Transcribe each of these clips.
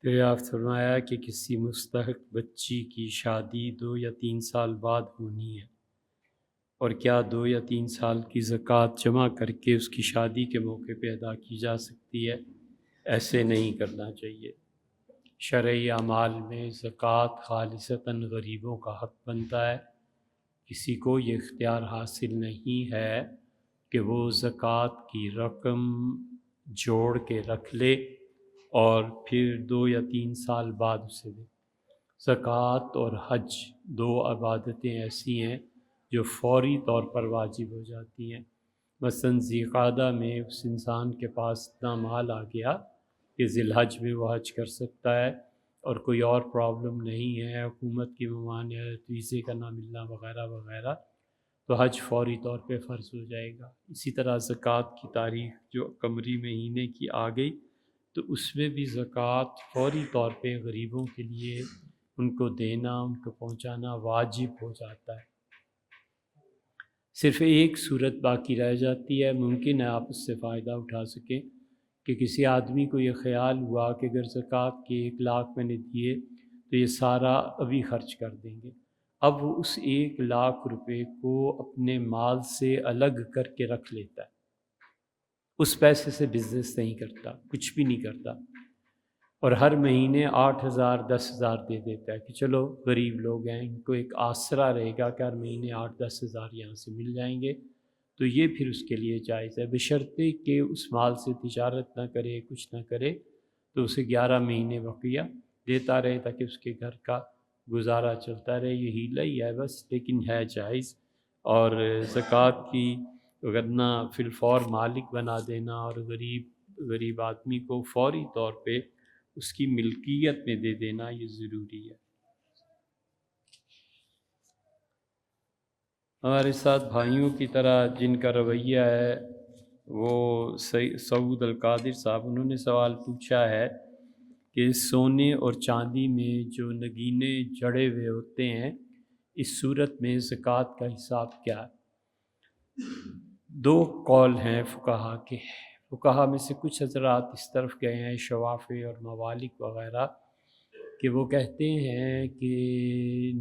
دریافت فرمایا کہ کسی مستحق بچی کی شادی 2 یا 3 سال بعد ہونی ہے، اور کیا 2 یا 3 سال کی زکوٰۃ جمع کر کے اس کی شادی کے موقع پہ ادا کی جا سکتی ہے؟ ایسے نہیں کرنا چاہیے۔ شرعی اعمال میں زکوٰۃ خالصتاً غریبوں کا حق بنتا ہے۔ کسی کو یہ اختیار حاصل نہیں ہے کہ وہ زکوٰۃ کی رقم جوڑ کے رکھ لے اور پھر 2 یا 3 سال بعد اسے دے۔ زکوٰۃ اور حج 2 عبادتیں ایسی ہیں جو فوری طور پر واجب ہو جاتی ہیں۔ مثلاً ذی قعدہ میں اس انسان کے پاس اتنا مال آ گیا کہ ذی الحج میں وہ حج کر سکتا ہے، اور کوئی اور پرابلم نہیں ہے، حکومت کی ممانعت، ویزے کا نہ ملنا وغیرہ وغیرہ، تو حج فوری طور پہ فرض ہو جائے گا۔ اسی طرح زکوٰۃ کی تاریخ جو قمری مہینے کی آ گئی تو اس میں بھی زکوٰۃ فوری طور پہ غریبوں کے لیے ان کو دینا، ان کو پہنچانا واجب ہو جاتا ہے۔ صرف ایک صورت باقی رہ جاتی ہے، ممکن ہے آپ اس سے فائدہ اٹھا سکیں کہ کسی آدمی کو یہ خیال ہوا کہ اگر زکوٰۃ کے 1 لاکھ میں نے دیے تو یہ سارا ابھی خرچ کر دیں گے۔ اب وہ اس 1 لاکھ روپے کو اپنے مال سے الگ کر کے رکھ لیتا ہے، اس پیسے سے بزنس نہیں کرتا، کچھ بھی نہیں کرتا، اور ہر مہینے 8,000 10,000 دے دیتا ہے کہ چلو غریب لوگ ہیں، ان کو ایک آسرا رہے گا کہ ہر مہینے 8-10 ہزار یہاں سے مل جائیں گے، تو یہ پھر اس کے لیے جائز ہے، بشرطے کہ اس مال سے تجارت نہ کرے، کچھ نہ کرے، تو اسے 11 مہینے بقیہ دیتا رہے تاکہ اس کے گھر کا گزارا چلتا رہے۔ یہ ہیلہ ہی ہے بس، لیکن ہے جائز۔ اور زکوٰۃ کی ورنہ فی الفور مالک بنا دینا اور غریب آدمی کو فوری طور پہ اس کی ملکیت میں دے دینا، یہ ضروری ہے۔ ہمارے ساتھ بھائیوں کی طرح جن کا رویہ ہے وہ سعود القادر صاحب، انہوں نے سوال پوچھا ہے کہ سونے اور چاندی میں جو نگینے جڑے ہوئے ہوتے ہیں، اس صورت میں زکوٰۃ کا حساب کیا ہے؟ 2 قول ہیں فقہا کے۔ فقہا میں سے کچھ حضرات اس طرف گئے ہیں، شوافی اور موالک وغیرہ، کہ وہ کہتے ہیں کہ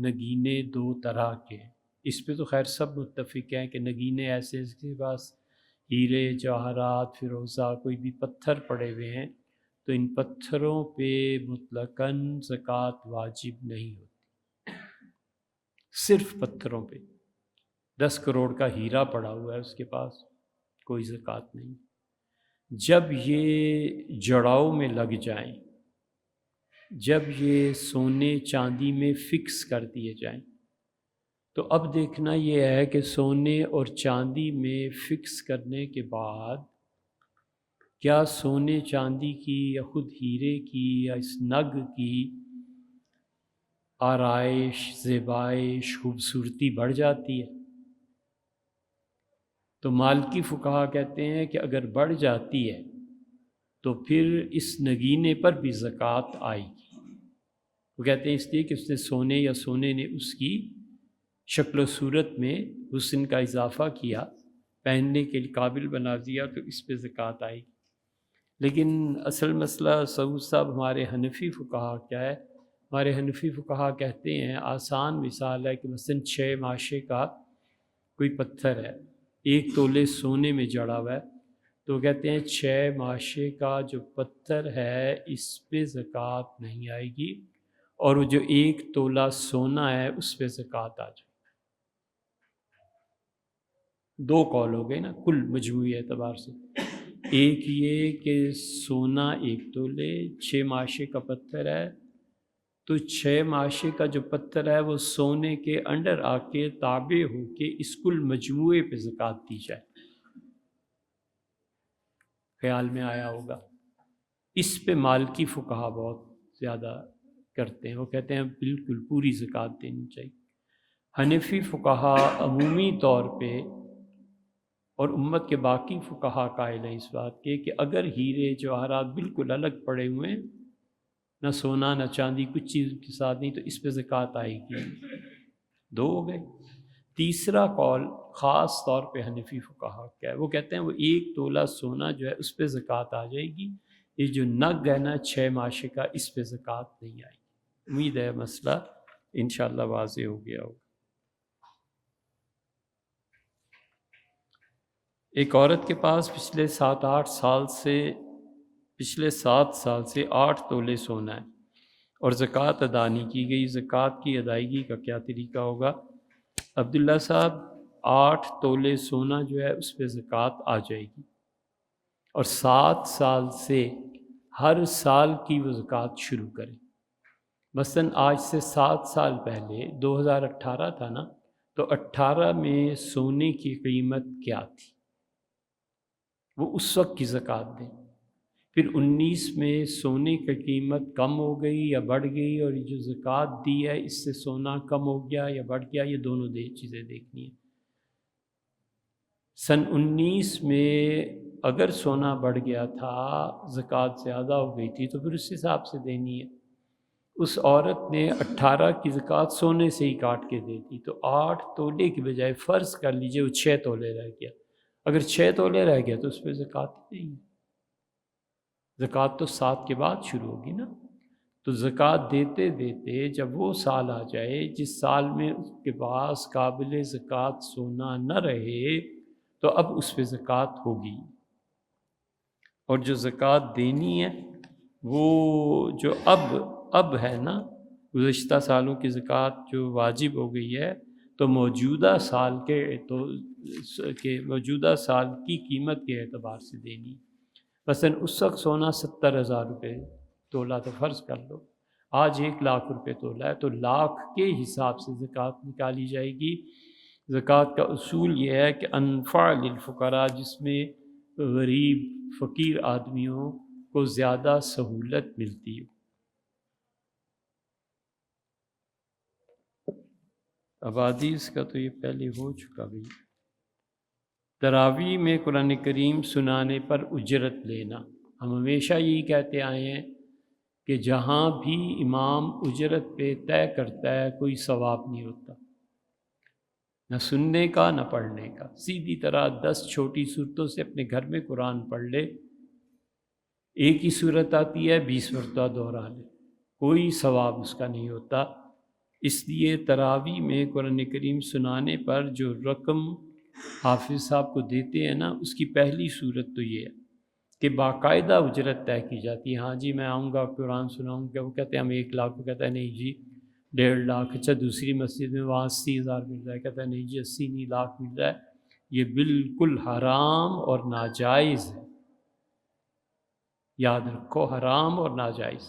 نگینے 2 طرح کے ہیں۔ اس پہ تو خیر سب متفق ہیں کہ نگینے ایسے اس کے پاس ہیرے جواہرات فیروزہ کوئی بھی پتھر پڑے ہوئے ہیں تو ان پتھروں پہ مطلقاً زکوٰۃ واجب نہیں ہوتی، صرف پتھروں پہ۔ 10 کروڑ کا ہیرا پڑا ہوا ہے اس کے پاس، کوئی زکوٰۃ نہیں۔ جب یہ جڑاؤ میں لگ جائیں، جب یہ سونے چاندی میں فکس کر دیے جائیں، تو اب دیکھنا یہ ہے کہ سونے اور چاندی میں فکس کرنے کے بعد کیا سونے چاندی کی یا خود ہیرے کی یا اس نگ کی آرائش، زیبائش، خوبصورتی بڑھ جاتی ہے؟ تو مالکی فقہا کہتے ہیں کہ اگر بڑھ جاتی ہے تو پھر اس نگینے پر بھی زکوٰۃ آئے گی۔ وہ کہتے ہیں اس لیے کہ اس نے سونے یا سونے نے اس کی شکل و صورت میں حسن کا اضافہ کیا، پہننے کے قابل بنا دیا، تو اس پہ زکوٰۃ آئے گی۔ لیکن اصل مسئلہ سعود صاحب ہمارے حنفی فقہا کیا ہے؟ ہمارے حنفی فقہا کہتے ہیں آسان مثال ہے کہ مثلاً 6 ماشے کا کوئی پتھر ہے، 1 تولے سونے میں جڑا ہوا ہے، تو کہتے ہیں 6 ماشے کا جو پتھر ہے اس پہ زکوٰۃ نہیں آئے گی، اور وہ جو 1 تولہ سونا ہے اس پہ زکوٰۃ آ جائے۔ 2 قول ہو گئے نا کل مجموعی اعتبار سے، ایک یہ کہ سونا 1 تولے، 6 ماشے کا پتھر ہے، تو 6 ماشے کا جو پتھر ہے وہ سونے کے انڈر آ کے تابع ہو کے اس کل مجموعے پہ زکوٰۃ دی جائے۔ خیال میں آیا ہوگا؟ اس پہ مالکی فقہا بہت زیادہ کرتے ہیں، وہ کہتے ہیں بالکل پوری زکوٰۃ دینی چاہیے۔ حنفی فقہا عمومی طور پہ اور امت کے باقی فقہا قائل ہیں اس بات کے کہ اگر ہیرے جواہرات بالکل الگ پڑے ہوئے ہیں، نہ سونا نہ چاندی کچھ چیز کے ساتھ نہیں، تو اس پہ زکوٰۃ آئے گی۔ 2 ہو گئے۔ تیسرا قول خاص طور پہ حنفی فقہا کیا ہے؟ وہ کہتے ہیں وہ 1 تولہ سونا جو ہے اس پہ زکوٰۃ آ جائے گی، یہ جو نگ ہے نا 6 ماشے کا، اس پہ زکوٰۃ نہیں آئی۔ امید ہے مسئلہ انشاءاللہ واضح ہو گیا ہوگا۔ ایک عورت کے پاس پچھلے 7 سال سے 8 تولے سونا ہے اور زکوٰۃ ادا نہیں کی گئی، زکوٰۃ کی ادائیگی کا کیا طریقہ ہوگا؟ عبداللہ صاحب 8 تولے سونا جو ہے اس پہ زکوٰۃ آ جائے گی، اور 7 سال سے ہر سال کی وہ زکوٰۃ شروع کریں۔ مثلاً آج سے 7 سال پہلے 2018 تھا نا، تو 18 میں سونے کی قیمت کیا تھی، وہ اس وقت کی زکوٰۃ دیں۔ پھر 19 میں سونے کی قیمت کم ہو گئی یا بڑھ گئی، اور یہ جو زکوٰۃ دی ہے اس سے سونا کم ہو گیا یا بڑھ گیا، یہ دونوں چیزیں دیکھنی ہیں۔ سن 19 میں اگر سونا بڑھ گیا تھا، زکوٰۃ زیادہ ہو گئی تھی، تو پھر اس حساب سے دینی ہے۔ اس عورت نے 18 کی زکوٰۃ سونے سے ہی کاٹ کے دے دی، تو 8 تولے کی بجائے فرض کر لیجئے وہ 6 تولے رہ گیا۔ اگر 6 تولے رہ گیا تو اس پہ زکوٰۃ نہیں ہے، زکوٰۃ تو 7 کے بعد شروع ہوگی نا۔ تو زکوٰۃ دیتے دیتے جب وہ سال آ جائے جس سال میں اس کے پاس قابل زکوٰۃ سونا نہ رہے، تو اب اس پہ زکوٰۃ ہوگی۔ اور جو زکوٰۃ دینی ہے وہ جو اب ہے نا، گزشتہ سالوں کی زکوٰۃ جو واجب ہو گئی ہے، تو موجودہ سال موجودہ سال کی قیمت کے اعتبار سے دینی ہے۔ مثلاً اس وقت سونا 70,000 روپے تولا، تو فرض کر لو آج 1,00,000 روپے تولا ہے، تو لاکھ کے حساب سے زکوٰۃ نکالی جائے گی۔ زکوٰۃ کا اصول یہ ہے کہ انفع للفقراء، جس میں غریب فقیر آدمیوں کو زیادہ سہولت ملتی ہو۔ حدیث کا تو یہ پہلے ہو چکا بھائی۔ تراویح میں قرآن کریم سنانے پر اجرت لینا، ہم ہمیشہ یہی کہتے آئے ہیں کہ جہاں بھی امام اجرت پہ طے کرتا ہے کوئی ثواب نہیں ہوتا، نہ سننے کا نہ پڑھنے کا۔ سیدھی طرح 10 چھوٹی صورتوں سے اپنے گھر میں قرآن پڑھ لے، ایک ہی صورت آتی ہے 20 مرتبہ دہرا لے، کوئی ثواب اس کا نہیں ہوتا۔ اس لیے تراویح میں قرآن کریم سنانے پر جو رقم حافظ صاحب کو دیتے ہیں نا، اس کی پہلی صورت تو یہ ہے کہ باقاعدہ اجرت طے کی جاتی ہے۔ ہاں جی میں آؤں گا قرآن سناؤں گا، وہ کہتے ہیں ہم 1,00,000، وہ کہتا ہے نہیں جی 1.5 لاکھ۔ اچھا دوسری مسجد میں وہاں 80,000 مل رہا ہے، کہتا ہے نہیں جی 80 نہیں لاکھ مل رہا ہے۔ یہ بالکل حرام اور ناجائز ہے، یاد رکھو، حرام اور ناجائز۔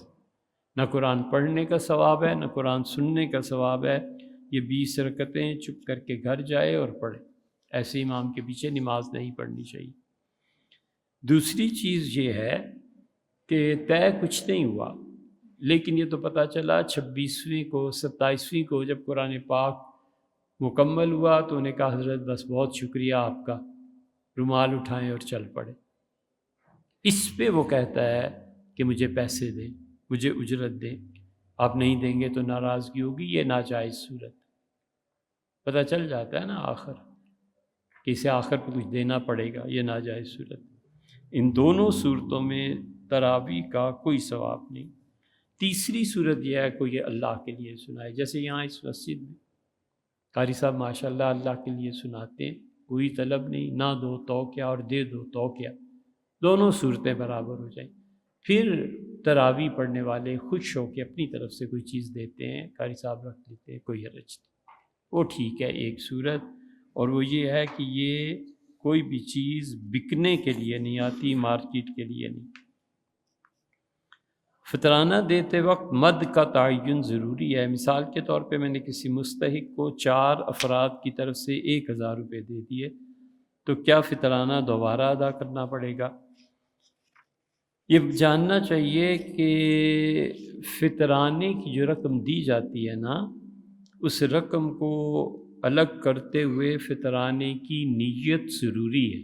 نہ قرآن پڑھنے کا ثواب ہے، نہ قرآن سننے کا ثواب ہے۔ یہ 20 رکعتیں چپ کر کے گھر جائے اور پڑھے، ایسے امام کے پیچھے نماز نہیں پڑھنی چاہیے۔ دوسری چیز یہ ہے کہ طے کچھ نہیں ہوا، لیکن یہ تو پتہ چلا 26ویں کو 27ویں کو جب قرآن پاک مکمل ہوا تو انہیں کہا حضرت بس بہت شکریہ آپ کا، رومال اٹھائیں اور چل پڑے۔ اس پہ وہ کہتا ہے کہ مجھے پیسے دیں، مجھے اجرت دیں، آپ نہیں دیں گے تو ناراضگی ہوگی۔ یہ ناجائز صورت، پتہ چل جاتا ہے نا آخر کہ اسے آخر پہ کچھ دینا پڑے گا، یہ ناجائز صورت۔ ان دونوں صورتوں میں تراویح کا کوئی ثواب نہیں۔ تیسری صورت یہ ہے کوئی اللہ کے لیے سنائے، جیسے یہاں اس مسجد میں قاری صاحب ماشاءاللہ اللہ کے لیے سناتے ہیں، کوئی طلب نہیں، نہ دو توقیہ اور دے دو توقیہ، دونوں صورتیں برابر ہو جائیں۔ پھر تراویح پڑھنے والے خوش ہو کے اپنی طرف سے کوئی چیز دیتے ہیں، قاری صاحب رکھ لیتے ہیں، کوئی حرج نہیں، وہ ٹھیک ہے ایک صورت۔ اور وہ یہ ہے کہ یہ کوئی بھی چیز بکنے کے لیے نہیں آتی، مارکیٹ کے لیے نہیں۔ فطرانہ دیتے وقت مد کا تعین ضروری ہے۔ مثال کے طور پہ میں نے کسی مستحق کو 4 افراد کی طرف سے 1,000 روپے دے دیے، تو کیا فطرانہ دوبارہ ادا کرنا پڑے گا؟ یہ جاننا چاہیے کہ فطرانے کی جو رقم دی جاتی ہے نا، اس رقم کو الگ کرتے ہوئے فطرانے کی نیت ضروری ہے۔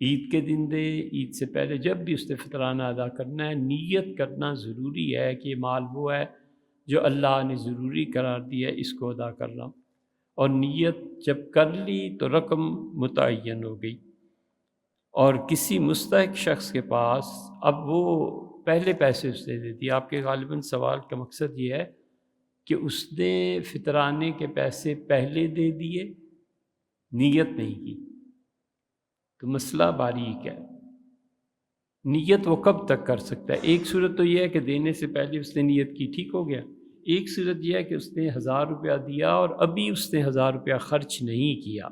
عید کے دن دے، عید سے پہلے، جب بھی اس نے فطرانہ ادا کرنا ہے، نیت کرنا ضروری ہے کہ یہ مال وہ ہے جو اللہ نے ضروری قرار دیا ہے، اس کو ادا کر رہا ہوں۔ اور نیت جب کر لی تو رقم متعین ہو گئی۔ اور کسی مستحق شخص کے پاس اب وہ پہلے پیسے اس نے دے دیے. آپ کے غالباً سوال کا مقصد یہ ہے کہ اس نے فطرانے کے پیسے پہلے دے دیے، نیت نہیں کی. تو مسئلہ باریک ہے. نیت وہ کب تک کر سکتا ہے؟ ایک صورت تو یہ ہے کہ دینے سے پہلے اس نے نیت کی، ٹھیک ہو گیا. ایک صورت یہ ہے کہ اس نے 1000 روپیہ دیا اور ابھی اس نے 1000 روپیہ خرچ نہیں کیا،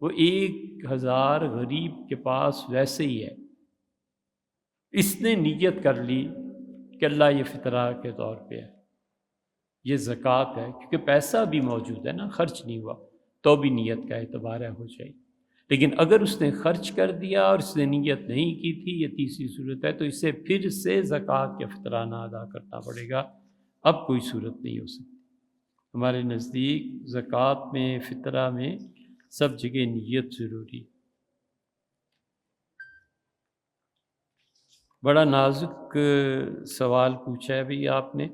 وہ 1000 غریب کے پاس ویسے ہی ہے. اس نے نیت کر لی کہ اللہ یہ فطرہ کے طور پہ ہے، یہ زکوٰۃ ہے، کیونکہ پیسہ بھی موجود ہے نا، خرچ نہیں ہوا، تو بھی نیت کا اعتبار ہے، ہو جائے. لیکن اگر اس نے خرچ کر دیا اور اس نے نیت نہیں کی تھی، یہ تیسری صورت ہے، تو اسے پھر سے زکوٰۃ یا فطرانہ ادا کرنا پڑے گا. اب کوئی صورت نہیں ہو سکتی. ہمارے نزدیک زکوٰۃ میں، فطرہ میں سب جگہ نیت ضروری. بڑا نازک سوال پوچھا ہے بھئی آپ نے،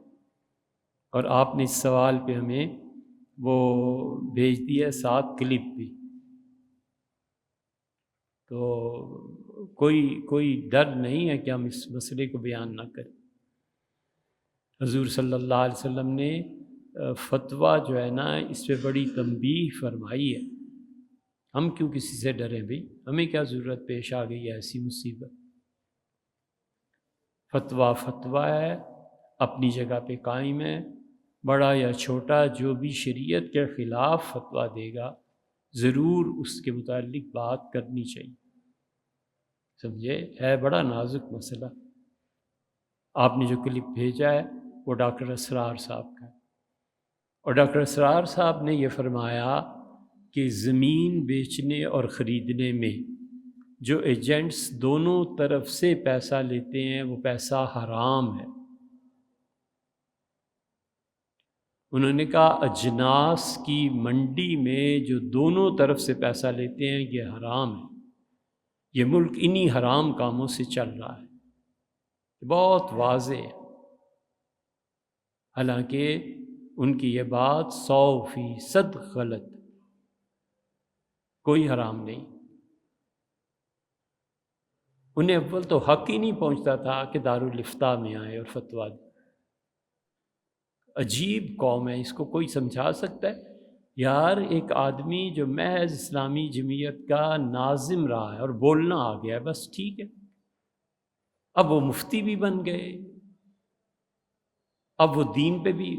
اور آپ نے اس سوال پہ ہمیں وہ بھیج دیا ہے ساتھ کلپ بھی. تو کوئی ڈر نہیں ہے کہ ہم اس مسئلے کو بیان نہ کریں. حضور صلی اللہ علیہ وسلم نے فتویٰ جو ہے نا، اس پہ بڑی تنبیہ فرمائی ہے. ہم کیوں کسی سے ڈریں بھئی؟ ہمیں کیا ضرورت پیش آ گئی ہے ایسی مصیبت؟ فتویٰ ہے، اپنی جگہ پہ قائم ہے. بڑا یا چھوٹا جو بھی شریعت کے خلاف فتویٰ دے گا، ضرور اس کے متعلق بات کرنی چاہیے. سمجھے؟ ہے بڑا نازک مسئلہ. آپ نے جو کلپ بھیجا ہے وہ ڈاکٹر اسرار صاحب کا ہے، اور ڈاکٹر اسرار صاحب نے یہ فرمایا کہ زمین بیچنے اور خریدنے میں جو ایجنٹس دونوں طرف سے پیسہ لیتے ہیں وہ پیسہ حرام ہے. انہوں نے کہا اجناس کی منڈی میں جو دونوں طرف سے پیسہ لیتے ہیں یہ حرام ہے. یہ ملک انہی حرام کاموں سے چل رہا ہے. بہت واضح ہے. حالانکہ ان کی یہ بات 100% غلط، کوئی حرام نہیں. انہیں اول تو حق ہی نہیں پہنچتا تھا کہ دارالافتاء میں آئے اور فتویٰ دیں. عجیب قوم ہے، اس کو کوئی سمجھا سکتا ہے؟ یار ایک آدمی جو محض اسلامی جمعیت کا ناظم رہا ہے اور بولنا آ گیا ہے، بس ٹھیک ہے، اب وہ مفتی بھی بن گئے، اب وہ دین پہ بھی.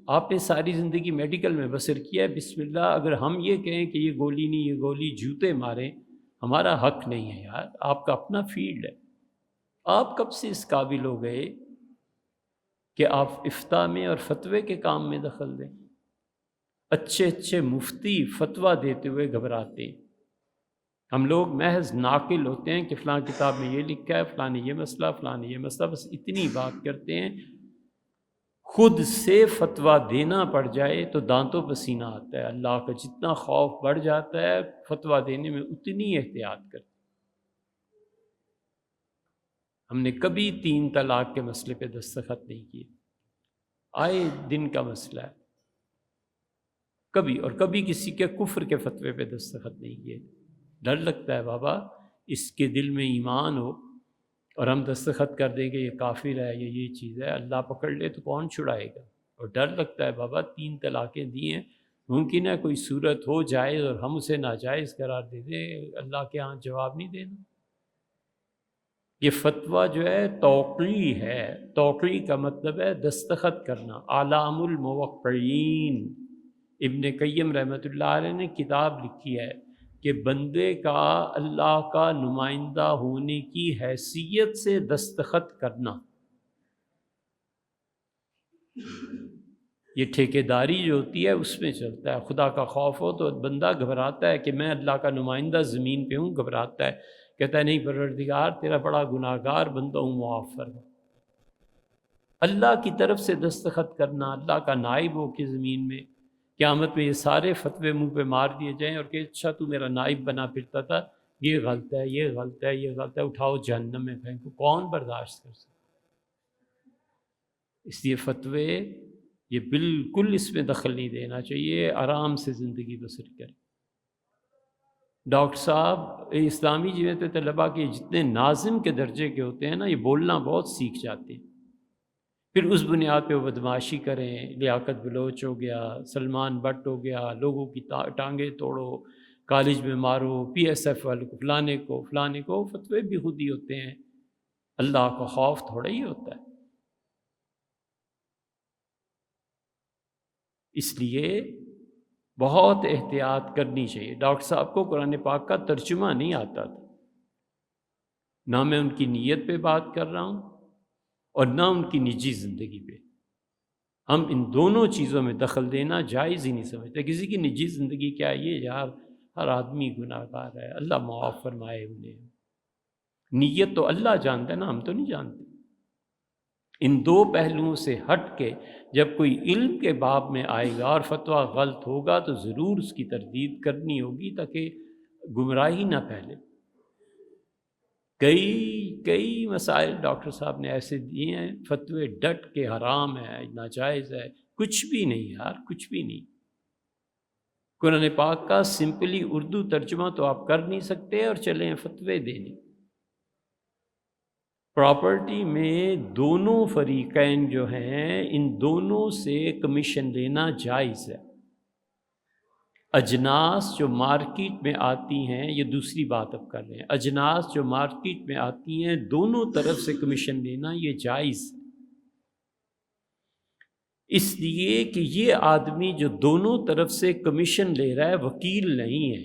آپ نے ساری زندگی میڈیکل میں بسر کیا ہے، بسم اللہ. اگر ہم یہ کہیں کہ یہ گولی نہیں، یہ گولی، جوتے ماریں، ہمارا حق نہیں ہے یار. آپ کا اپنا فیلڈ ہے. آپ کب سے اس قابل ہو گئے کہ آپ افتاء میں اور فتوے کے کام میں دخل دیں؟ اچھے مفتی فتویٰ دیتے ہوئے گھبراتے ہیں. ہم لوگ محض ناقل ہوتے ہیں کہ فلاں کتاب میں یہ لکھا ہے، فلاں نے یہ مسئلہ، فلاں نے یہ مسئلہ، بس اتنی بات کرتے ہیں. خود سے فتویٰ دینا پڑ جائے تو دانتوں پسینہ آتا ہے. اللہ کا جتنا خوف بڑھ جاتا ہے، فتویٰ دینے میں اتنی احتیاط کرتے. ہم نے کبھی 3 طلاق کے مسئلے پہ دستخط نہیں کیے. آئے دن کا مسئلہ ہے. کبھی، اور کبھی کسی کے کفر کے فتوے پہ دستخط نہیں کیے. ڈر لگتا ہے بابا اس کے دل میں ایمان ہو اور ہم دستخط کر دیں کہ یہ کافر ہے، یہ چیز ہے، اللہ پکڑ لے تو کون چھڑائے گا. اور ڈر لگتا ہے بابا 3 طلاقیں دی ہیں، ممکن ہے کوئی صورت ہو جائز اور ہم اسے ناجائز قرار دے دیں، اللہ کے ہاں جواب نہیں دینا. یہ فتویٰ جو ہے توقیع ہے. توقیع کا مطلب ہے دستخط کرنا. اعلام الموقعین، ابن قیم رحمۃ اللہ علیہ نے کتاب لکھی ہے کہ بندے کا اللہ کا نمائندہ ہونے کی حیثیت سے دستخط کرنا. یہ ٹھیکیداری جو ہوتی ہے اس میں چلتا ہے. خدا کا خوف ہو تو بندہ گھبراتا ہے کہ میں اللہ کا نمائندہ زمین پہ ہوں، گھبراتا ہے، کہتا ہے نہیں پروردگار تیرا بڑا گناہ گار بندہ ہوں، معاف فرما. اللہ کی طرف سے دستخط کرنا، اللہ کا نائب ہو کے زمین میں، قیامت میں یہ سارے فتوے منہ پہ مار دیے جائیں اور کہ اچھا تو میرا نائب بنا پھرتا تھا، یہ غلط ہے، یہ غلط ہے، یہ غلط ہے، اٹھاؤ جہنم میں پھینکو. کون برداشت کر سکتا؟ اس لیے فتوے یہ بالکل اس میں دخل نہیں دینا چاہیے. آرام سے زندگی بسر کریں. ڈاکٹر صاحب اسلامی جمعیت طلباء کے جتنے ناظم کے درجے کے ہوتے ہیں نا، یہ بولنا بہت سیکھ جاتے ہیں، پھر اس بنیاد پہ وہ بدمعاشی کریں، لیاقت بلوچ ہو گیا، سلمان بٹ ہو گیا، لوگوں کی ٹانگیں توڑو، کالج میں مارو، پی ایس ایف والے کو فلانے کو فتوے بھی خود ہی ہوتے ہیں۔ اللہ کا خوف تھوڑا ہی ہوتا ہے۔ اس لیے بہت احتیاط کرنی چاہیے۔ ڈاکٹر صاحب کو قرآن پاک کا ترجمہ نہیں آتا تھا، نہ میں ان کی نیت پہ بات کر رہا ہوں اور نہ ان کی نجی زندگی پہ۔ ہم ان دونوں چیزوں میں دخل دینا جائز ہی نہیں سمجھتے۔ کسی کی نجی زندگی کیا ہے، یہ یار ہر آدمی گناہ گار ہے، اللہ معاف فرمائے انہیں۔ نیت تو اللہ جانتا ہے نا، ہم تو نہیں جانتے۔ ان دو پہلوؤں سے ہٹ کے جب کوئی علم کے باب میں آئے گا اور فتویٰ غلط ہوگا تو ضرور اس کی تردید کرنی ہوگی تاکہ گمراہی نہ پھیلے۔ کئی مسائل ڈاکٹر صاحب نے ایسے دیے ہیں، فتوے ڈٹ کے حرام ہے، ناجائز ہے، کچھ بھی نہیں یار، کچھ بھی نہیں۔ قرآن پاک کا سمپلی اردو ترجمہ تو آپ کر نہیں سکتے اور چلیں فتوے دینے۔ پراپرٹی میں دونوں فریقین جو ہیں، ان دونوں سے کمیشن لینا جائز ہے۔ اجناس جو مارکیٹ میں آتی ہیں، یہ دوسری بات اب کر رہے ہیں، اجناس جو مارکیٹ میں آتی ہیں دونوں طرف سے کمیشن لینا یہ جائز ہے، اس لیے کہ یہ آدمی جو دونوں طرف سے کمیشن لے رہا ہے وکیل نہیں ہے،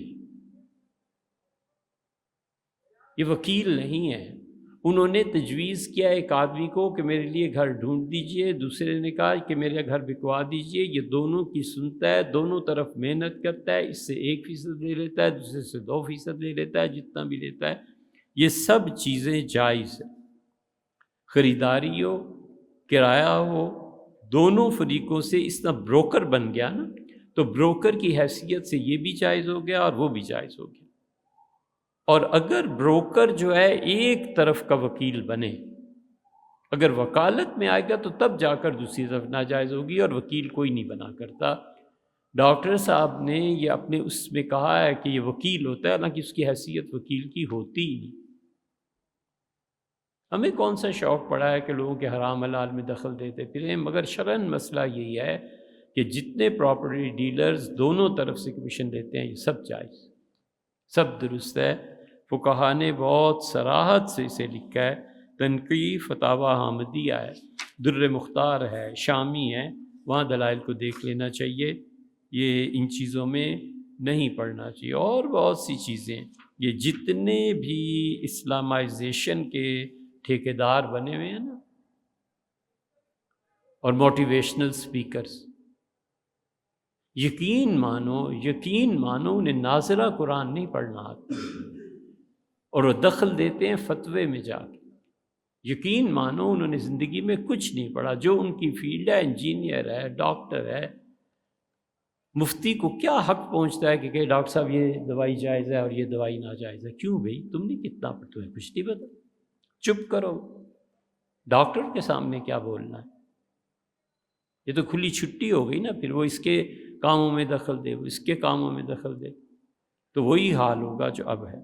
یہ وکیل نہیں ہے۔ انہوں نے تجویز کیا ایک آدمی کو کہ میرے لیے گھر ڈھونڈ دیجئے، دوسرے نے کہا کہ میرے گھر بکوا دیجئے، یہ دونوں کی سنتا ہے، دونوں طرف محنت کرتا ہے، اس سے 1% لے لیتا ہے، دوسرے سے 2% لے لیتا ہے، جتنا بھی لیتا ہے، یہ سب چیزیں جائز ہیں۔ خریداری ہو، کرایہ ہو، دونوں فریقوں سے اس طرح بروکر بن گیا نا، تو بروکر کی حیثیت سے یہ بھی جائز ہو گیا اور وہ بھی جائز ہو گیا۔ اور اگر بروکر جو ہے ایک طرف کا وکیل بنے، اگر وکالت میں آئے گا تو تب جا کر دوسری طرف ناجائز ہوگی، اور وکیل کوئی نہیں بنا کرتا۔ ڈاکٹر صاحب نے یہ اپنے اس میں کہا ہے کہ یہ وکیل ہوتا ہے، حالانکہ اس کی حیثیت وکیل کی ہوتی ہی نہیں۔ ہمیں کون سا شوق پڑا ہے کہ لوگوں کے حرام حلال میں دخل دیتے پھریں، مگر شرعاً مسئلہ یہی ہے کہ جتنے پراپرٹی ڈیلرز دونوں طرف سے کمیشن لیتے ہیں یہ سب جائز، سب درست ہے۔ فقہا نے بہت صراحت سے اسے لکھا ہے، تنقیح فتاوی حامدیہ ہے، در مختار ہے، شامی ہے، وہاں دلائل کو دیکھ لینا چاہیے، یہ ان چیزوں میں نہیں پڑھنا چاہیے۔ اور بہت سی چیزیں، یہ جتنے بھی اسلامائزیشن کے ٹھیکیدار بنے ہوئے ہیں نا، اور موٹیویشنل سپیکرز، یقین مانو انہیں ناظرہ قرآن نہیں پڑھنا آتا، اور وہ دخل دیتے ہیں فتوے میں جا کے۔ یقین مانو انہوں نے زندگی میں کچھ نہیں پڑھا، جو ان کی فیلڈ ہے، انجینئر ہے، ڈاکٹر ہے، مفتی کو کیا حق پہنچتا ہے کہ ڈاکٹر صاحب یہ دوائی جائز ہے اور یہ دوائی ناجائز ہے؟ کیوں بھئی، تم نے کتنا پڑھا؟ تمہیں کچھ نہیں پتا، چپ کرو، ڈاکٹر کے سامنے کیا بولنا ہے؟ یہ تو کھلی چھٹی ہو گئی نا، پھر وہ اس کے کاموں میں دخل دے، وہ اس کے کاموں میں دخل دے، تو وہی حال ہوگا جو اب ہے۔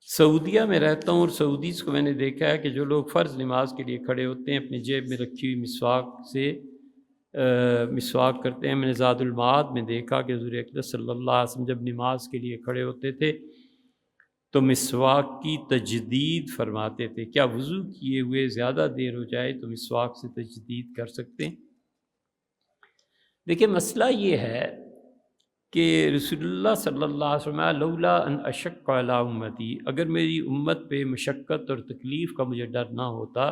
سعودیہ میں رہتا ہوں اور سعودیز کو میں نے دیکھا ہے کہ جو لوگ فرض نماز کے لیے کھڑے ہوتے ہیں اپنی جیب میں رکھی ہوئی مسواک سے مسواک کرتے ہیں۔ میں نے زاد المعاد میں دیکھا کہ حضور اقدس صلی اللہ علیہ وسلم جب نماز کے لیے کھڑے ہوتے تھے تو مسواک کی تجدید فرماتے تھے۔ کیا وضو کیے ہوئے زیادہ دیر ہو جائے تو مسواک سے تجدید کر سکتے ہیں؟ دیکھیں مسئلہ یہ ہے کہ رسول اللہ صلی اللہ علیہ وسلم لولا ان اشق علی امتی، اگر میری امت پہ مشقت اور تکلیف کا مجھے ڈر نہ ہوتا،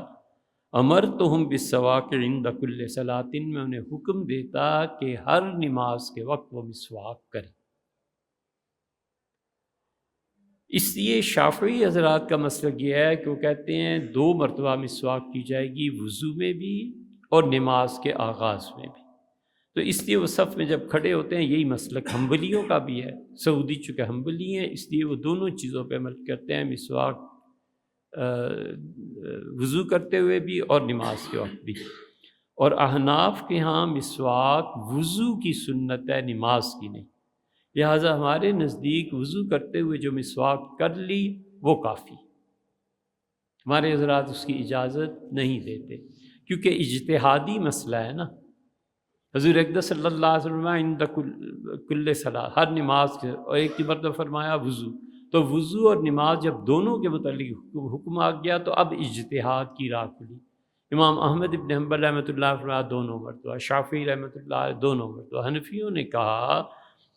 امرتہم بالسواک عند کل صلاۃ، میں انہیں حکم دیتا کہ ہر نماز کے وقت وہ مسواک کریں۔ اس لیے شافعی حضرات کا مسلک یہ ہے کہ وہ کہتے ہیں 2 مرتبہ مسواک کی جائے گی، وضو میں بھی اور نماز کے آغاز میں بھی۔ تو اس لیے وہ صف میں جب کھڑے ہوتے ہیں، یہی مسلک حنبلیوں کا بھی ہے۔ سعودی چونکہ حنبلی ہیں اس لیے وہ دونوں چیزوں پہ عمل کرتے ہیں، مسواک وضو کرتے ہوئے بھی اور نماز کے وقت بھی۔ اور احناف کے ہاں مسواک وضو کی سنت ہے، نماز کی نہیں۔ لہٰذا ہمارے نزدیک وضو کرتے ہوئے جو مسواک کر لی وہ کافی، ہمارے حضرات اس کی اجازت نہیں دیتے، کیونکہ اجتہادی مسئلہ ہے نا۔ حضور اقدس صلی اللہ علیہ وسلم عند کل صلاۃ، ہر نماز کے، اور ایک کی مرتبہ فرمایا وضو، تو وضو اور نماز جب دونوں کے متعلق حکم آ گیا تو اب اجتہاد کی راہ کھلی۔ امام احمد ابن حنبل رحمۃ اللہ فرمایا دونوں مرتبہ، شافعی رحمۃ اللہ علیہ دونوں مرتبہ، حنفیوں نے کہا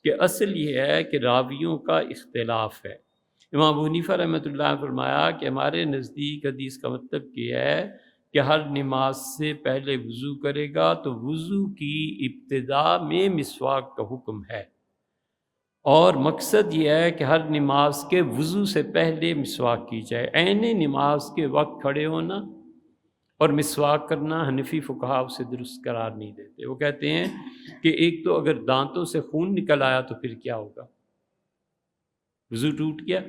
کہ اصل یہ ہے کہ راویوں کا اختلاف ہے۔ امام ابو حنیفہ رحمۃ اللہ نے فرمایا کہ ہمارے نزدیک حدیث کا مطلب یہ ہے کہ ہر نماز سے پہلے وضو کرے گا تو وضو کی ابتدا میں مسواک کا حکم ہے، اور مقصد یہ ہے کہ ہر نماز کے وضو سے پہلے مسواک کی جائے۔ عین نماز کے وقت کھڑے ہونا اور مسواک کرنا حنفی فقہا اسے درست قرار نہیں دیتے۔ وہ کہتے ہیں کہ ایک تو اگر دانتوں سے خون نکل آیا تو پھر کیا ہوگا، وضو ٹوٹ گیا،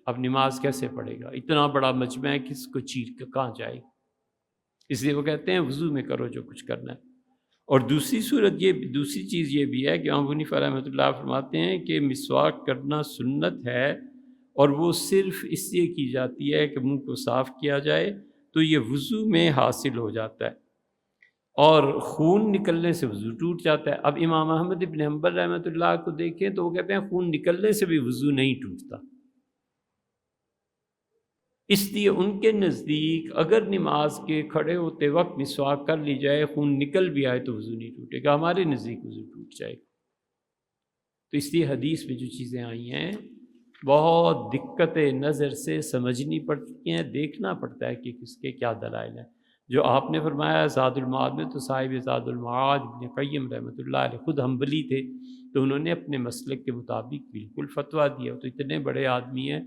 اب نماز کیسے پڑھے گا؟ اتنا بڑا مجمع ہے، کس کو چیر کے کہاں جائے؟ اس لیے وہ کہتے ہیں وضو میں کرو جو کچھ کرنا ہے۔ اور دوسری چیز یہ بھی ہے کہ امام حنیفہ رحمۃ اللہ فرماتے ہیں کہ مسواک کرنا سنت ہے، اور وہ صرف اس لیے کی جاتی ہے کہ منہ کو صاف کیا جائے، تو یہ وضو میں حاصل ہو جاتا ہے، اور خون نکلنے سے وضو ٹوٹ جاتا ہے۔ اب امام احمد ابن حنبل رحمۃ اللہ کو دیکھیں تو وہ کہتے ہیں خون نکلنے سے بھی وضو نہیں ٹوٹتا، اس لیے ان کے نزدیک اگر نماز کے کھڑے ہوتے وقت مسواک کر لی جائے، خون نکل بھی آئے تو وضو نہیں ٹوٹے گا، ہمارے نزدیک وضو ٹوٹ جائے گا۔ تو اس لیے حدیث میں جو چیزیں آئی ہیں بہت دقت نظر سے سمجھنی پڑتی ہیں، دیکھنا پڑتا ہے کہ کس کے کیا دلائل ہیں۔ جو آپ نے فرمایا زاد المعاد میں، تو صاحب زاد المعاد ابن قیم رحمۃ اللہ علیہ خود حنبلی تھے، تو انہوں نے اپنے مسلک کے مطابق بالکل فتویٰ دیا۔ تو اتنے بڑے آدمی ہیں،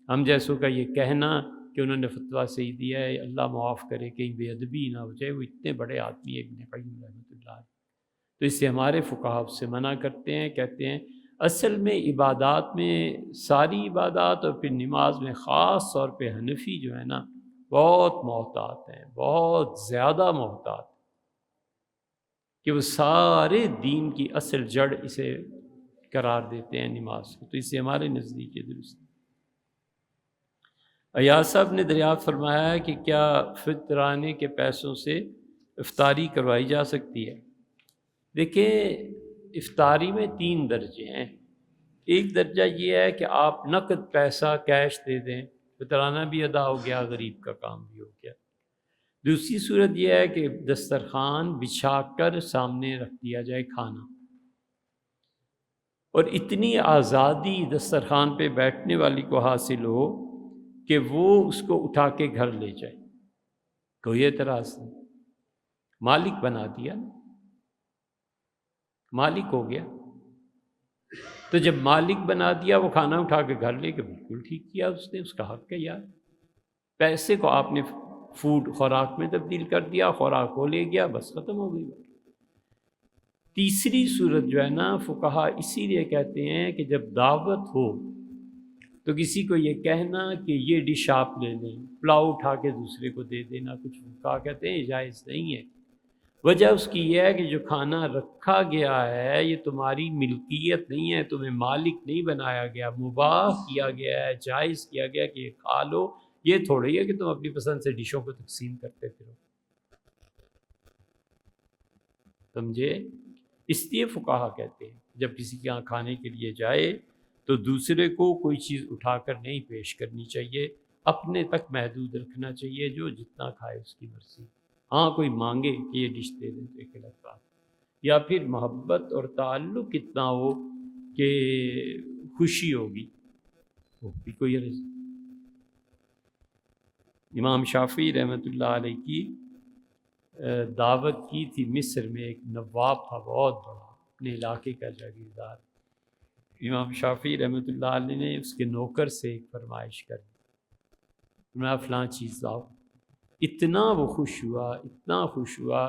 ہم جیسوں کا یہ کہنا کہ انہوں نے فتویٰ صحیح دیا ہے، اللہ معاف کرے کہیں بے ادبی نہ ہو جائے، وہ اتنے بڑے آدمی ہیں ابن قیم رحمۃ اللہ علیہ۔ تو اس سے ہمارے فقہا سے منع کرتے ہیں، کہتے ہیں اصل میں عبادات میں، ساری عبادات اور پھر نماز میں خاص طور پہ حنفی جو ہے نا بہت محتاط ہیں، بہت زیادہ محتاط، کہ وہ سارے دین کی اصل جڑ اسے قرار دیتے ہیں نماز کو۔ تو اس سے ہمارے نزدیک یہ درست ہے۔ ایاز صاحب نے دریافت فرمایا ہے کہ کیا فطرانے کے پیسوں سے افطاری کروائی جا سکتی ہے؟ دیکھیں، افطاری میں 3 درجے ہیں۔ ایک درجہ یہ ہے کہ آپ نقد پیسہ کیش دے دیں، فطرانہ بھی ادا ہو گیا، غریب کا کام بھی ہو گیا۔ دوسری صورت یہ ہے کہ دسترخوان بچھا کر سامنے رکھ دیا جائے کھانا، اور اتنی آزادی دسترخوان پہ بیٹھنے والی کو حاصل ہو کہ وہ اس کو اٹھا کے گھر لے جائے، کوئی اعتراض نہیں، مالک بنا دیا، مالک ہو گیا۔ تو جب مالک بنا دیا، وہ کھانا اٹھا کے گھر لے کے، بالکل ٹھیک کیا اس نے، اس کا حق ہے یار۔ پیسے کو آپ نے خوراک میں تبدیل کر دیا، خوراک کو لے گیا، بس ختم ہو گئی بات۔ تیسری صورت جو ہے نا، فقہا اسی لیے کہتے ہیں کہ جب دعوت ہو تو کسی کو یہ کہنا کہ یہ ڈش آپ لے لیں، پلاؤ اٹھا کے دوسرے کو دے دینا، کچھ فقہا کہتے ہیں جائز نہیں ہے۔ وجہ اس کی یہ ہے کہ جو کھانا رکھا گیا ہے یہ تمہاری ملکیت نہیں ہے، تمہیں مالک نہیں بنایا گیا، مباح کیا گیا ہے، جائز کیا گیا کہ یہ کھا لو۔ یہ تھوڑی ہے کہ تم اپنی پسند سے ڈشوں کو تقسیم کرتے پھرو، سمجھے؟ اس لیے فقہا کہتے ہیں جب کسی کے یہاں کھانے کے لیے جائے تو دوسرے کو کوئی چیز اٹھا کر نہیں پیش کرنی چاہیے، اپنے تک محدود رکھنا چاہیے، جو جتنا کھائے اس کی مرضی۔ ہاں کوئی مانگے کہ یہ ڈش دے دیں تو ایک الگ بات، یا پھر محبت اور تعلق اتنا ہو کہ خوشی ہوگی، وہ بھی کوئی عرض۔ امام شافعی رحمۃ اللہ علیہ کی دعوت کی تھی مصر میں، ایک نواب تھا بہت بڑا، اپنے علاقے کا جاگیردار۔ امام شافعی رحمۃ اللہ علیہ نے اس کے نوکر سے ایک فرمائش کر دی، میں فلاں چیز لاؤ۔ اتنا وہ خوش ہوا، اتنا خوش ہوا،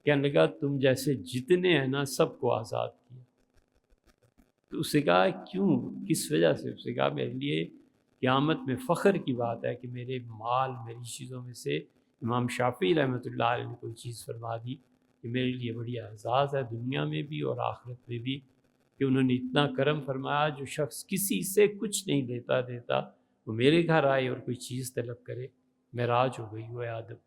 کہنے لگا تم جیسے جتنے ہیں نا سب کو آزاد کیا۔ تو اس سے کہا کیوں، کس وجہ سے؟ اس سے کہا میرے لیے قیامت میں فخر کی بات ہے کہ میرے مال، میری چیزوں میں سے امام شافعی رحمۃ اللہ علیہ نے کوئی چیز فرما دی کہ میرے لیے بڑی اعزاز ہے، دنیا میں بھی اور آخرت میں بھی، کہ انہوں نے اتنا کرم فرمایا، جو شخص کسی سے کچھ نہیں دیتا وہ میرے گھر آئے اور کوئی چیز طلب کرے، معراج ہو گئی وہ آدم۔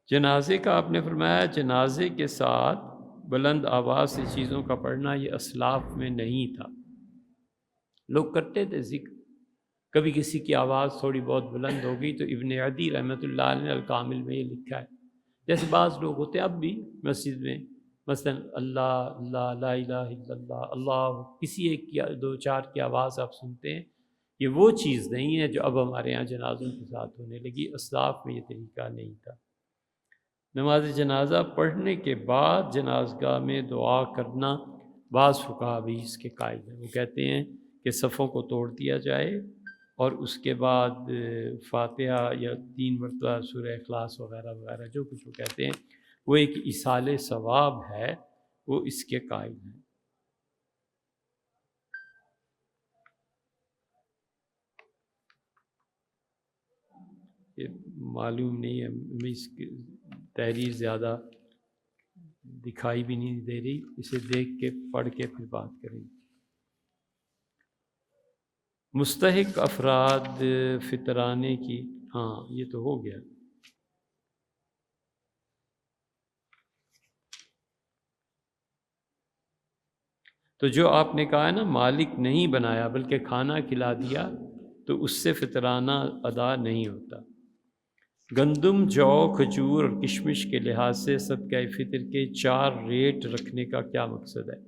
جنازے کا آپ نے فرمایا جنازے کے ساتھ بلند آواز سے چیزوں کا پڑھنا یہ اسلاف میں نہیں تھا، لوگ کرتے تھے ذکر، کبھی کسی کی آواز تھوڑی بہت بلند ہو گئی تو ابن عدی رحمۃ اللہ علیہ نے الکامل میں یہ لکھا ہے، جیسے بعض لوگ ہوتے ہیں اب بھی مسجد میں مثلا اللہ اللہ لا الہ الا اللہ اللہ، کسی ایک کی دو چار کی آواز آپ سنتے ہیں، یہ وہ چیز نہیں ہے جو اب ہمارے ہاں جنازوں کے ساتھ ہونے لگی، اسلاف میں یہ طریقہ نہیں تھا۔ نماز جنازہ پڑھنے کے بعد جنازگاہ میں دعا کرنا بعض فقہا بھی اس کے قائل ہیں، وہ کہتے ہیں کہ صفوں کو توڑ دیا جائے اور اس کے بعد فاتحہ یا 3 مرتبہ سورہ اخلاص وغیرہ وغیرہ جو کچھ وہ کہتے ہیں وہ ایک ایصال ثواب ہے، وہ اس کے قائل ہیں۔ یہ معلوم نہیں ہے، ہمیں اس کی تحریر زیادہ دکھائی بھی نہیں دے رہی، اسے دیکھ کے پڑھ کے پھر بات کریں گے۔ مستحق افراد فطرانے کی، ہاں یہ تو ہو گیا۔ تو جو آپ نے کہا ہے نا مالک نہیں بنایا بلکہ کھانا کھلا دیا تو اس سے فطرانہ ادا نہیں ہوتا۔ گندم، جو، کھجور اور کشمش کے لحاظ سے صدقہ فطر کے 4 ریٹ رکھنے کا کیا مقصد ہے؟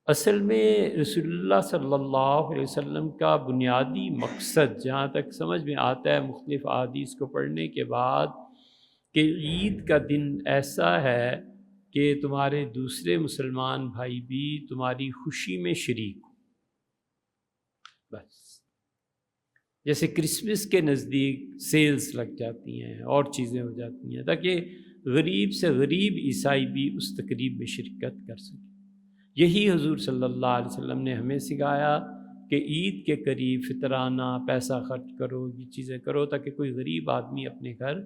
اصل میں رسول اللہ صلی اللہ علیہ وسلم کا بنیادی مقصد جہاں تک سمجھ میں آتا ہے مختلف احادیث کو پڑھنے کے بعد کہ عید کا دن ایسا ہے کہ تمہارے دوسرے مسلمان بھائی بھی تمہاری خوشی میں شریک ہو، بس جیسے کرسمس کے نزدیک سیلز لگ جاتی ہیں اور چیزیں ہو جاتی ہیں تاکہ غریب سے غریب عیسائی بھی اس تقریب میں شرکت کر سکے۔ یہی حضور صلی اللہ علیہ وسلم نے ہمیں سکھایا کہ عید کے قریب فطرانہ پیسہ خرچ کرو، یہ چیزیں کرو تاکہ کوئی غریب آدمی اپنے گھر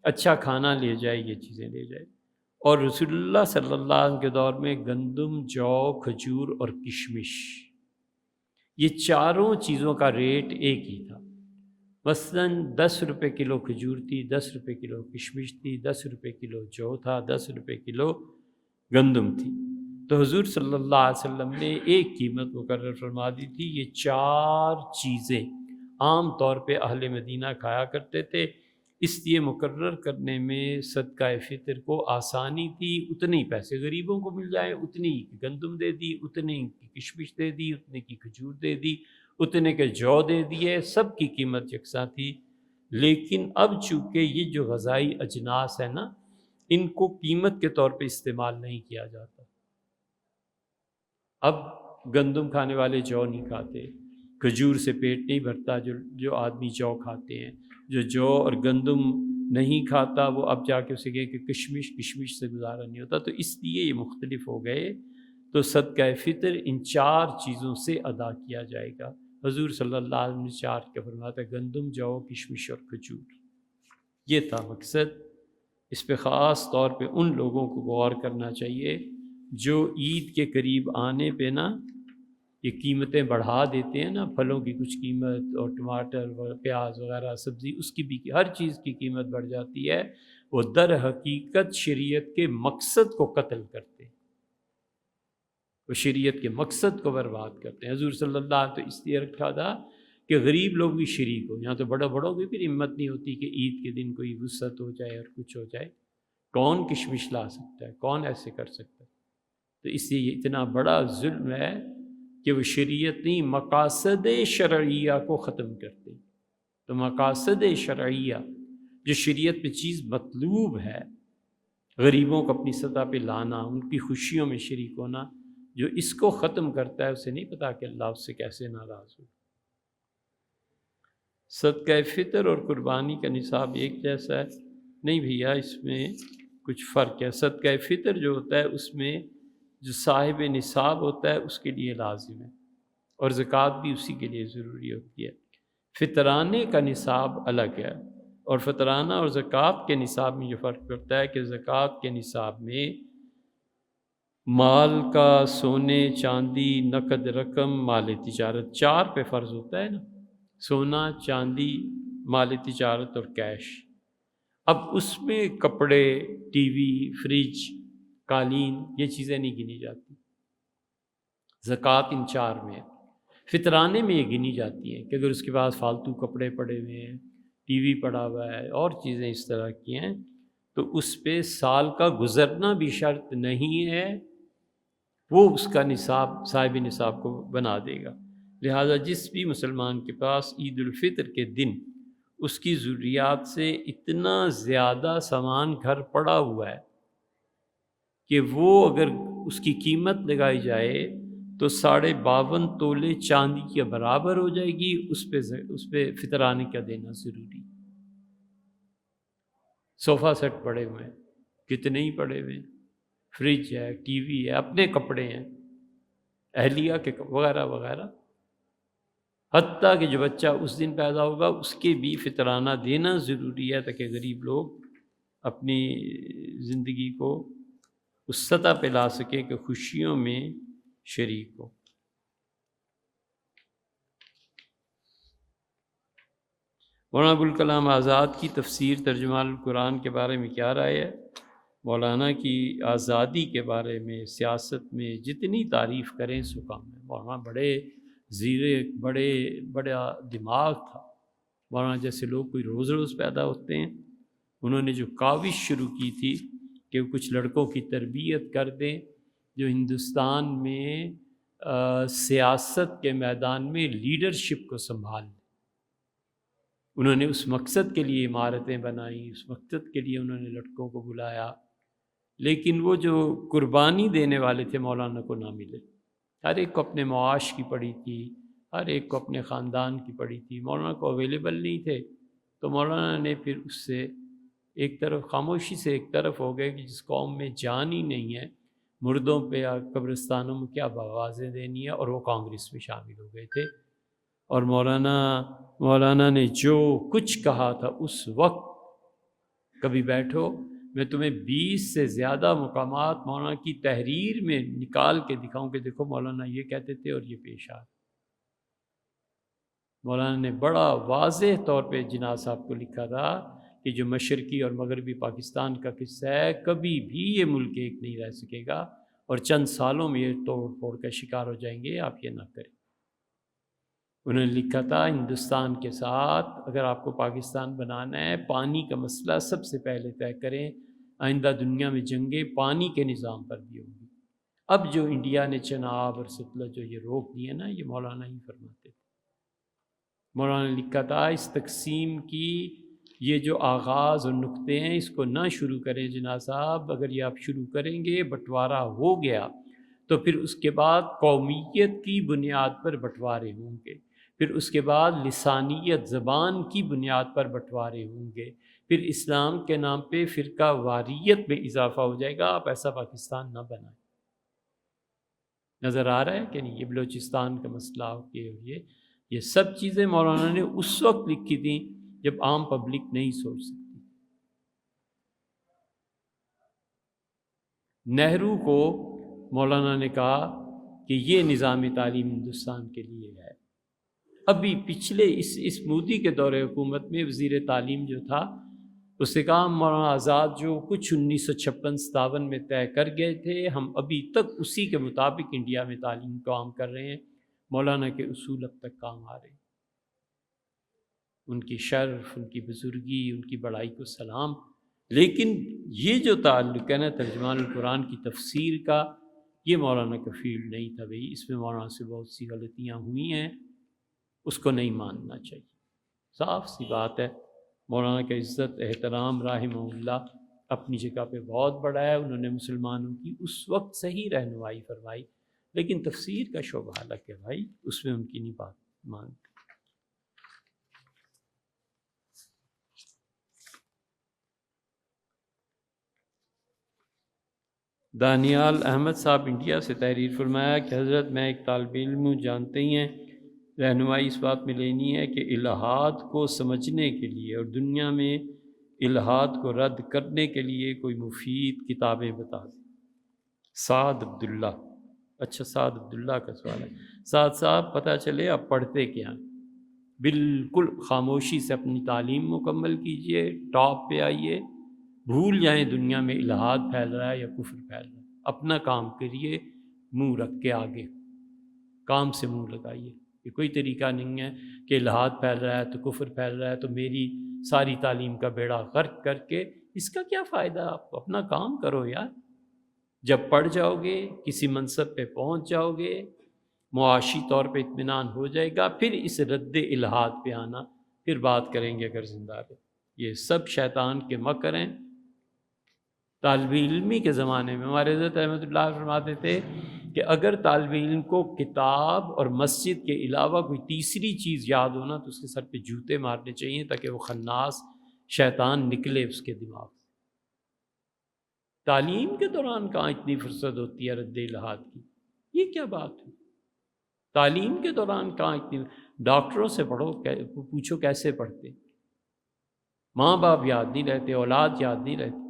اچھا کھانا لے جائے، یہ چیزیں لے جائے۔ اور رسول اللہ صلی اللہ علیہ وسلم کے دور میں گندم، جو، کھجور اور کشمش، یہ چاروں چیزوں کا ریٹ ایک ہی تھا۔ مثلاً 10 روپے کلو کھجور تھی، 10 روپے کلو کشمش تھی، 10 روپے کلو جو تھا، 10 روپے کلو گندم تھی۔ تو حضور صلی اللہ علیہ وسلم نے ایک قیمت مقرر فرما دی تھی۔ یہ 4 چیزیں عام طور پہ اہل مدینہ کھایا کرتے تھے، اس لیے مقرر کرنے میں صدقہ فطر کو آسانی تھی، اتنے ہی پیسے غریبوں کو مل جائیں، اتنی کی گندم دے دی، اتنے کی کشمش دے دی، اتنے کی کھجور دے دی، اتنے کے جو دے دیے، سب کی قیمت یکساں تھی۔ لیکن اب چونکہ یہ جو غذائی اجناس ہے نا، ان کو قیمت کے طور پہ استعمال نہیں کیا جاتا۔ اب گندم کھانے والے جو نہیں کھاتے، کھجور سے پیٹ نہیں بھرتا جو آدمی جو کھاتے ہیں، جو اور گندم نہیں کھاتا وہ اب جا کے اسے کہے کہ کشمش سے گزارا نہیں ہوتا، تو اس لیے یہ مختلف ہو گئے۔ تو صدقہ فطر ان 4 چیزوں سے ادا کیا جائے گا۔ حضور صلی اللہ علیہ وسلم نے 4 کا فرماتا ہے، گندم، جو، کشمش اور کھجور، یہ تھا مقصد۔ اس پہ خاص طور پہ ان لوگوں کو غور کرنا چاہیے جو عید کے قریب آنے پہ نا یہ قیمتیں بڑھا دیتے ہیں نا، پھلوں کی کچھ قیمت اور ٹماٹر پیاز وغیرہ سبزی، اس کی بھی ہر چیز کی قیمت بڑھ جاتی ہے، وہ در حقیقت شریعت کے مقصد کو قتل کرتے ہیں، وہ شریعت کے مقصد کو برباد کرتے ہیں۔ حضور صلی اللہ علیہ وسلم تو اس لیے رکھا تھا کہ غریب لوگ بھی شریک ہو، یہاں تو بڑوں کی بھی ہمت نہیں ہوتی کہ عید کے دن کوئی وسعت ہو جائے اور کچھ ہو جائے، کون کشمش لا سکتا ہے، کون ایسے کر سکتا ہے؟ تو اس لیے یہ اتنا بڑا ظلم ہے کہ وہ شریعت نہیں، مقاصد شرعیہ کو ختم کرتے۔ تو مقاصد شرعیہ جو شریعت میں چیز مطلوب ہے، غریبوں کو اپنی سطح پہ لانا، ان کی خوشیوں میں شریک ہونا، جو اس کو ختم کرتا ہے اسے نہیں پتا کہ اللہ اس سے کیسے ناراض ہو۔ صدقہ فطر اور قربانی کا نصاب ایک جیسا ہے؟ نہیں بھیا، اس میں کچھ فرق ہے۔ صدقہ فطر جو ہوتا ہے اس میں جو صاحب نصاب ہوتا ہے اس کے لیے لازم ہے، اور زکوٰۃ بھی اسی کے لیے ضروری ہوتی ہے۔ فطرانے کا نصاب الگ ہے، اور فطرانہ اور زکوٰۃ کے نصاب میں یہ فرق پڑتا ہے کہ زکوٰۃ کے نصاب میں مال کا، سونے چاندی، نقد رقم، مال تجارت، 4 پہ فرض ہوتا ہے نا، سونا، چاندی، مال تجارت اور کیش۔ اب اس میں کپڑے، ٹی وی، فریج، قالین، یہ چیزیں نہیں گنی جاتی۔ زکوٰۃ ان 4 میں ہے۔ فطرانے میں یہ گنی جاتی ہیں کہ اگر اس کے پاس فالتو کپڑے پڑے ہوئے ہیں، ٹی وی پڑا ہوا ہے، اور چیزیں اس طرح کی ہیں، تو اس پہ سال کا گزرنا بھی شرط نہیں ہے، وہ اس کا نصاب، صاحب نصاب کو بنا دے گا۔ لہٰذا جس بھی مسلمان کے پاس عید الفطر کے دن اس کی ضروریات سے اتنا زیادہ سامان گھر پڑا ہوا ہے کہ وہ اگر اس کی قیمت لگائی جائے تو 52.5 تولے چاندی کے برابر ہو جائے گی، اس پہ فطرانے کا دینا ضروری۔ صوفہ سیٹ پڑے ہوئے ہیں، کتنے ہی پڑے ہوئے ہیں، فریج ہے، ٹی وی ہے، اپنے کپڑے ہیں، اہلیہ کے وغیرہ وغیرہ، حتیٰ کہ جو بچہ اس دن پیدا ہوگا اس کے بھی فطرانہ دینا ضروری ہے، تاکہ غریب لوگ اپنی زندگی کو اس سطح پہ لا سکیں کہ خوشیوں میں شریک ہو۔ مولانا ابوالکلام آزاد کی تفسیر ترجمہ القرآن کے بارے میں کیا رائے ہے؟ مولانا کی آزادی کے بارے میں، سیاست میں جتنی تعریف کریں سو کم ہے۔ مولانا بڑا دماغ تھا۔ مولانا جیسے لوگ کوئی روز روز پیدا ہوتے ہیں، انہوں نے جو کاوش شروع کی تھی کہ کچھ لڑکوں کی تربیت کر دیں جو ہندوستان میں سیاست کے میدان میں لیڈرشپ کو سنبھال لیں۔ انہوں نے اس مقصد کے لیے عمارتیں بنائیں، اس مقصد کے لیے انہوں نے لڑکوں کو بلایا، لیکن وہ جو قربانی دینے والے تھے مولانا کو نہ ملے۔ ہر ایک کو اپنے معاش کی پڑی تھی، ہر ایک کو اپنے خاندان کی پڑی تھی، مولانا کو اویلیبل نہیں تھے، تو مولانا نے پھر اس سے ایک طرف خاموشی سے ایک طرف ہو گئے کہ جس قوم میں جان ہی نہیں ہے، مردوں پہ یا قبرستانوں میں کیا آوازیں دینی ہے، اور وہ کانگریس میں شامل ہو گئے تھے۔ اور مولانا نے جو کچھ کہا تھا اس وقت، کبھی بیٹھو میں تمہیں 20 سے زیادہ مقامات مولانا کی تحریر میں نکال کے دکھاؤں کہ دیکھو مولانا یہ کہتے تھے اور یہ پیش آئے۔ مولانا نے بڑا واضح طور پہ جناح صاحب کو لکھا تھا کہ جو مشرقی اور مغربی پاکستان کا قصہ ہے، کبھی بھی یہ ملک ایک نہیں رہ سکے گا، اور چند سالوں میں یہ توڑ پھوڑ کا شکار ہو جائیں گے، آپ یہ نہ کریں۔ انہوں نے لکھا تھا ہندوستان کے ساتھ اگر آپ کو پاکستان بنانا ہے، پانی کا مسئلہ سب سے پہلے طے کریں، آئندہ دنیا میں جنگیں پانی کے نظام پر بھی ہوں گی۔ اب جو انڈیا نے چناب اور ستلج جو یہ روک دیے نا، یہ مولانا ہی فرماتے تھے۔ مولانا نے لکھا تھا اس تقسیم کی یہ جو آغاز اور نقطے ہیں اس کو نہ شروع کریں جناح صاحب، اگر یہ آپ شروع کریں گے بٹوارہ ہو گیا تو پھر اس کے بعد قومیت کی بنیاد پر بٹوارے ہوں گے، پھر اس کے بعد لسانیت زبان کی بنیاد پر بٹوارے ہوں گے، پھر اسلام کے نام پہ فرقہ واریت میں اضافہ ہو جائے گا۔ آپ ایسا پاکستان نہ بنائیں۔ نظر آ رہا ہے کہ نہیں؟ یہ بلوچستان کا مسئلہ ہو کے، یہ سب چیزیں مولانا نے اس وقت لکھی تھیں جب عام پبلک نہیں سوچ سکتی۔ نہرو کو مولانا نے کہا کہ یہ نظام تعلیم ہندوستان کے لیے ہے۔ ابھی پچھلے اس مودی کے دور حکومت میں وزیر تعلیم جو تھا، اس سے کہا مولانا آزاد جو کچھ 1956-57 میں طے کر گئے تھے، ہم ابھی تک اسی کے مطابق انڈیا میں تعلیم کام کر رہے ہیں۔ مولانا کے اصول اب تک کام آ رہے ہیں۔ ان کی شرف، ان کی بزرگی، ان کی بڑائی کو سلام، لیکن یہ جو تعلق ہے نا ترجمان القرآن کی تفسیر کا، یہ مولانا کا فیلڈ نہیں تھا۔ بھئی اس میں مولانا سے بہت سی غلطیاں ہوئی ہیں، اس کو نہیں ماننا چاہیے۔ صاف سی بات ہے، مولانا کا عزت احترام رحمہ اللہ اپنی جگہ پہ بہت بڑا ہے، انہوں نے مسلمانوں کی اس وقت صحیح رہنمائی فرمائی، لیکن تفسیر کا شعبہ الگ ہے بھائی، اس میں ان کی نہیں بات مانتے۔ دانیال احمد صاحب انڈیا سے تحریر فرمایا کہ حضرت میں ایک طالب علم ہوں، جانتے ہی ہیں رہنمائی اس بات میں لینی ہے کہ الہات کو سمجھنے کے لیے اور دنیا میں الہات کو رد کرنے کے لیے کوئی مفید کتابیں بتا دیں۔ سعد عبداللہ، اچھا سعد عبداللہ کا سوال ہے۔ سعد صاحب پتہ چلے آپ پڑھتے کیا ہیں؟ بالکل خاموشی سے اپنی تعلیم مکمل کیجئے، ٹاپ پہ آئیے، بھول جائیں دنیا میں الہات پھیل رہا ہے یا کفر پھیل رہا ہے، اپنا کام کریے، منہ رکھ کے آگے کام سے منہ لگائیے۔ یہ کوئی طریقہ نہیں ہے کہ الہات پھیل رہا ہے تو کفر پھیل رہا ہے تو میری ساری تعلیم کا بیڑا غرق کر کے اس کا کیا فائدہ؟ آپ اپنا کام کرو یار۔ جب پڑھ جاؤ گے، کسی منصب پہ پہنچ جاؤ گے، معاشی طور پہ اطمینان ہو جائے گا، پھر اس رد الہات پہ آنا، پھر بات کریں گے اگر زندہ رہے۔ یہ سب شیطان کے مکر ہیں۔ طالب علمی کے زمانے میں ہمارے حضرت رحمۃ اللہ فرماتے تھے کہ اگر طالب علم کو کتاب اور مسجد کے علاوہ کوئی تیسری چیز یاد ہونا تو اس کے سر پہ جوتے مارنے چاہیے تاکہ وہ خناس شیطان نکلے اس کے دماغ سے۔ تعلیم کے دوران کہاں اتنی فرصت ہوتی ہے رد الہات کی؟ یہ کیا بات ہے؟ تعلیم کے دوران کہاں اتنی؟ ڈاکٹروں سے پڑھو، پوچھو کیسے پڑھتے، ماں باپ یاد نہیں رہتے، اولاد یاد نہیں رہتی،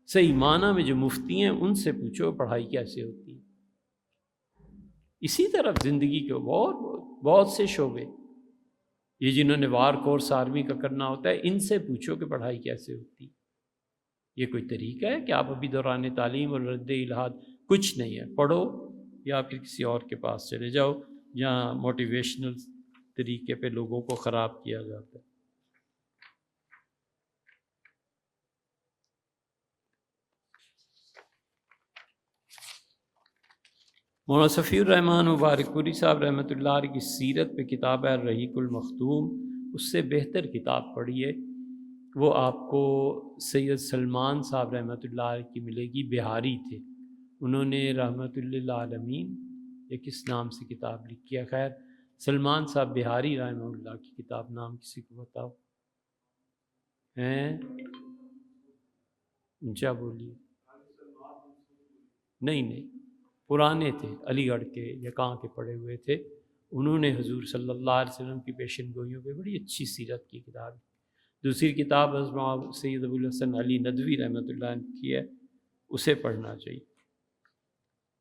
صحیح معنی میں جو مفتی ہیں ان سے پوچھو پڑھائی کیسے ہوتی ہے۔ اسی طرح زندگی کے بہت سے شعبے، یہ جنہوں نے وار کورس آرمی کا کرنا ہوتا ہے ان سے پوچھو کہ پڑھائی کیسے ہوتی ہے۔ یہ کوئی طریقہ ہے کہ آپ ابھی دوران تعلیم اور رد الہات کچھ نہیں ہے؟ پڑھو یا پھر کسی اور کے پاس چلے جاؤ جہاں موٹیویشنل طریقے پہ لوگوں کو خراب کیا جاتا ہے۔ مولانا صفی الرحمن مبارک پوری صاحب رحمۃ اللہ علیہ کی سیرت پہ کتاب ہے الرحیق المختوم، اس سے بہتر کتاب پڑھیے، وہ آپ کو سید سلمان صاحب رحمۃ اللہ علیہ کی ملے گی، بہاری تھے، انہوں نے رحمۃ للعالمین یہ کس نام سے کتاب لکھی ہے؟ خیر سلمان صاحب بہاری رحمہ اللہ کی کتاب نام کسی کو بتاؤ ہیں؟ اونچا بولیے۔ نہیں پرانے تھے، علی گڑھ کے یا کہاں کے پڑھے ہوئے تھے، انہوں نے حضور صلی اللہ علیہ وسلم کی پیشن گوئیوں پہ بڑی اچھی سیرت کی کتاب۔ دوسری کتاب حضرت سید ابو الحسن علی ندوی رحمۃ اللہ نے کی ہے، اسے پڑھنا چاہیے۔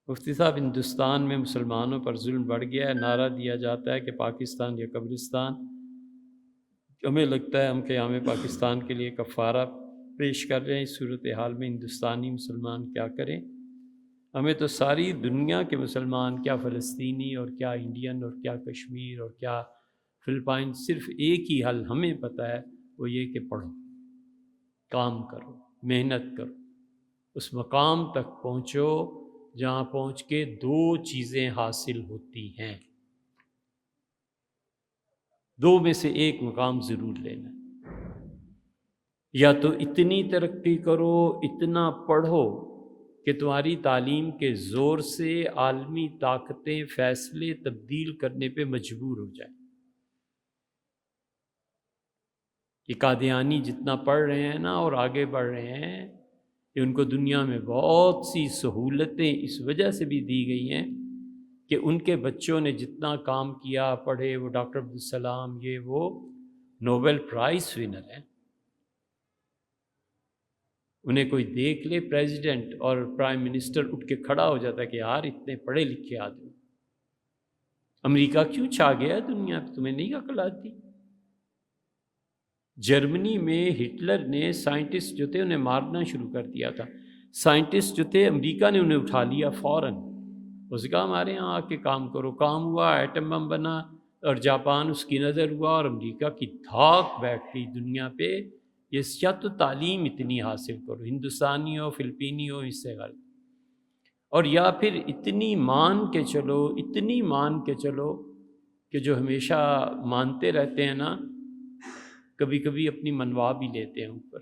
مفتی صاحب ہندوستان میں مسلمانوں پر ظلم بڑھ گیا ہے، نعرہ دیا جاتا ہے کہ پاکستان یا قبرستان، ہمیں لگتا ہے ہم قیام پاکستان کے لیے کفارہ پیش کر رہے ہیں۔ اس صورتحال میں ہندوستانی مسلمان کیا کریں؟ ہمیں تو ساری دنیا کے مسلمان، کیا فلسطینی اور کیا انڈین اور کیا کشمیر اور کیا فلپائن، صرف ایک ہی حل ہمیں پتہ ہے، وہ یہ کہ پڑھو، کام کرو، محنت کرو، اس مقام تک پہنچو جہاں پہنچ کے دو چیزیں حاصل ہوتی ہیں، دو میں سے ایک مقام ضرور لینا، یا تو اتنی ترقی کرو، اتنا پڑھو کہ تمہاری تعلیم کے زور سے عالمی طاقتیں فیصلے تبدیل کرنے پہ مجبور ہو جائیں۔ کہ قادیانی جتنا پڑھ رہے ہیں نا اور آگے بڑھ رہے ہیں، کہ ان کو دنیا میں بہت سی سہولتیں اس وجہ سے بھی دی گئی ہیں کہ ان کے بچوں نے جتنا کام کیا، پڑھے، وہ ڈاکٹر عبدالسلام، یہ وہ نوبل پرائز ونر ہیں۔ انہیں کوئی دیکھ لے پریزیڈنٹ اور پرائم منسٹر، اٹھ کے کھڑا ہو جاتا ہے کہ یار اتنے پڑھے لکھے آدمی، امریکہ کیوں چھا گیا ہے دنیا پہ؟ تمہیں نہیں عقل آتی؟ جرمنی میں ہٹلر نے سائنٹسٹ جو تھے انہیں مارنا شروع کر دیا تھا، سائنٹسٹ جو تھے امریکہ نے انہیں اٹھا لیا فوراً، اس نے کہا ہمارے یہاں آ کے کام کرو، کام ہوا، ایٹم بم بنا، اور جاپان اس کی نظر ہوا، اور امریکہ کی دھاک بیٹھ گئی دنیا پہ، یہ یا تو تعلیم اتنی حاصل کرو، ہندوستانی ہو، فلپینی ہو، اس سے غلط، اور یا پھر اتنی مان کے چلو، اتنی مان کے چلو کہ جو ہمیشہ مانتے رہتے ہیں نا، کبھی کبھی اپنی منوا بھی لیتے ہیں اوپر۔